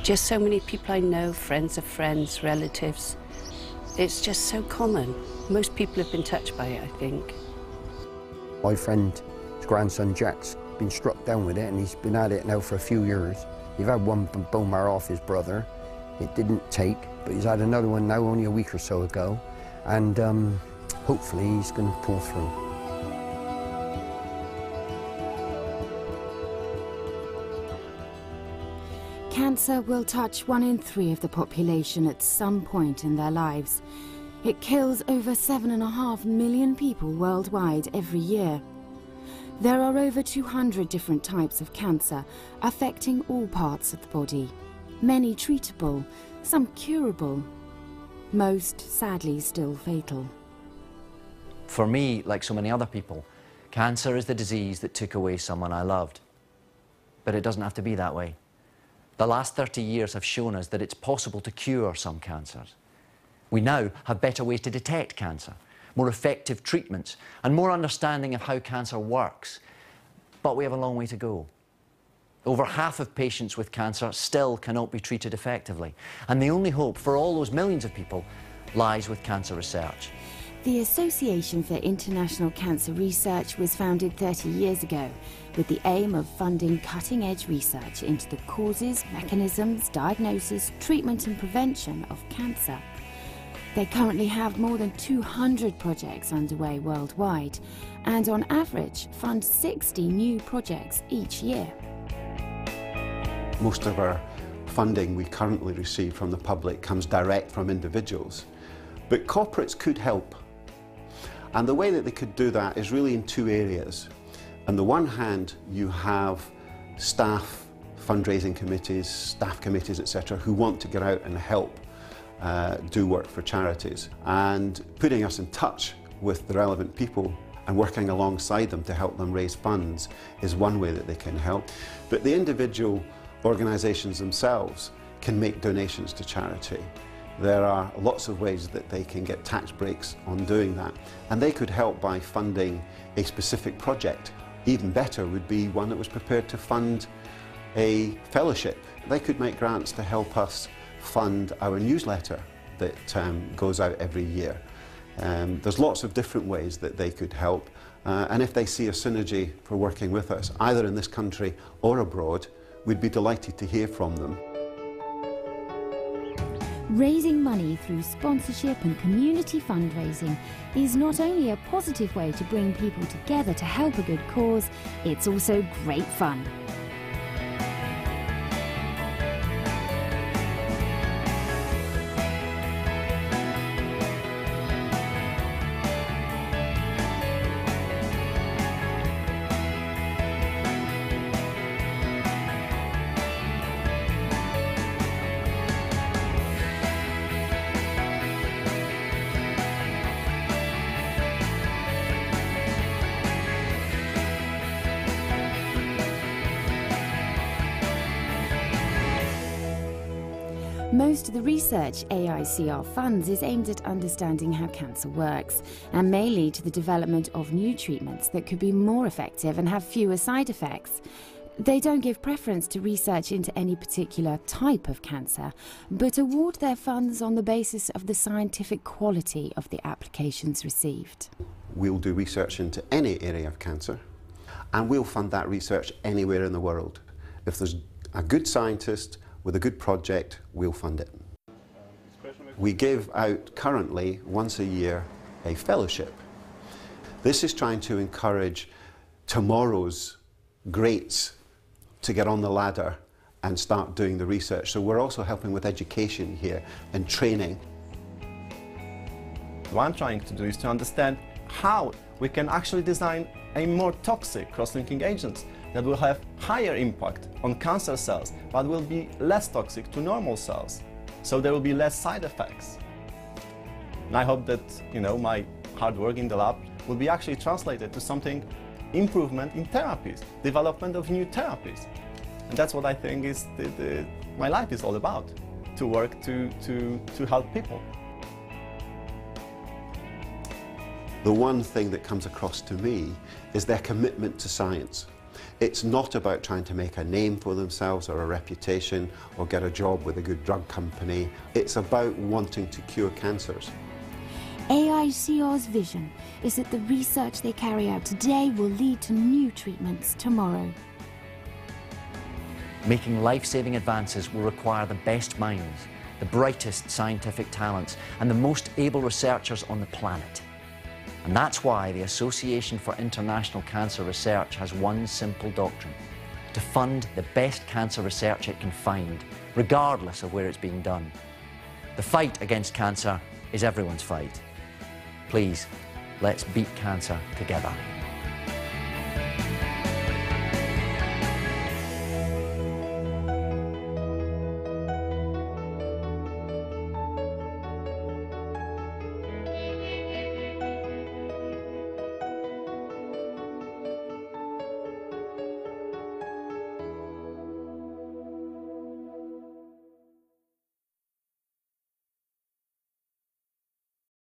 Just so many people I know, friends of friends, relatives. It's just so common. Most people have been touched by it, I think. My friend's grandson Jack's been struck down with it, and he's been at it now for a few years. He's had one bone marrow off his brother. It didn't take, but he's had another one now only a week or so ago, and hopefully he's going to pull through. Cancer will touch 1 in 3 of the population at some point in their lives. It kills over 7.5 million people worldwide every year. There are over 200 different types of cancer, affecting all parts of the body. Many treatable, some curable, most sadly still fatal. For me, like so many other people, cancer is the disease that took away someone I loved. But it doesn't have to be that way. The last 30 years have shown us that it's possible to cure some cancers. We now have better ways to detect cancer, more effective treatments, and more understanding of how cancer works. But we have a long way to go. Over half of patients with cancer still cannot be treated effectively, and the only hope for all those millions of people lies with cancer research. The Association for International Cancer Research was founded 30 years ago with the aim of funding cutting-edge research into the causes, mechanisms, diagnosis, treatment and prevention of cancer. They currently have more than 200 projects underway worldwide, and on average fund 60 new projects each year. Most of our funding we currently receive from the public comes direct from individuals, but corporates could help. And the way that they could do that is really in 2 areas. On the one hand, you have staff, fundraising committees, staff committees, etc., who want to get out and help do work for charities. And putting us in touch with the relevant people and working alongside them to help them raise funds is one way that they can help. But the individual organisations themselves can make donations to charity. There are lots of ways that they can get tax breaks on doing that, and they could help by funding a specific project. Even better would be one that was prepared to fund a fellowship. They could make grants to help us fund our newsletter that goes out every year. There's lots of different ways that they could help, and if they see a synergy for working with us, either in this country or abroad, we'd be delighted to hear from them. Raising money through sponsorship and community fundraising is not only a positive way to bring people together to help a good cause, it's also great fun. Most of the research AICR funds is aimed at understanding how cancer works and may lead to the development of new treatments that could be more effective and have fewer side effects. They don't give preference to research into any particular type of cancer, but award their funds on the basis of the scientific quality of the applications received. We'll do research into any area of cancer, and we'll fund that research anywhere in the world. If there's a good scientist with a good project, we'll fund it. We give out currently once a year a fellowship. This is trying to encourage tomorrow's greats to get on the ladder and start doing the research. So we're also helping with education here and training. What I'm trying to do is to understand how we can actually design a more toxic cross-linking agents that will have higher impact on cancer cells, but will be less toxic to normal cells. So there will be less side effects. And I hope that, my hard work in the lab will be actually translated to something, improvement in therapies, development of new therapies. And that's what I think is my life is all about, to work to help people. The one thing that comes across to me is their commitment to science. It's not about trying to make a name for themselves or a reputation or get a job with a good drug company. It's about wanting to cure cancers. AICR's vision is that the research they carry out today will lead to new treatments tomorrow. Making life-saving advances will require the best minds, the brightest scientific talents, and the most able researchers on the planet. And that's why the Association for International Cancer Research has one simple doctrine: to fund the best cancer research it can find, regardless of where it's being done. The fight against cancer is everyone's fight. Please, let's beat cancer together.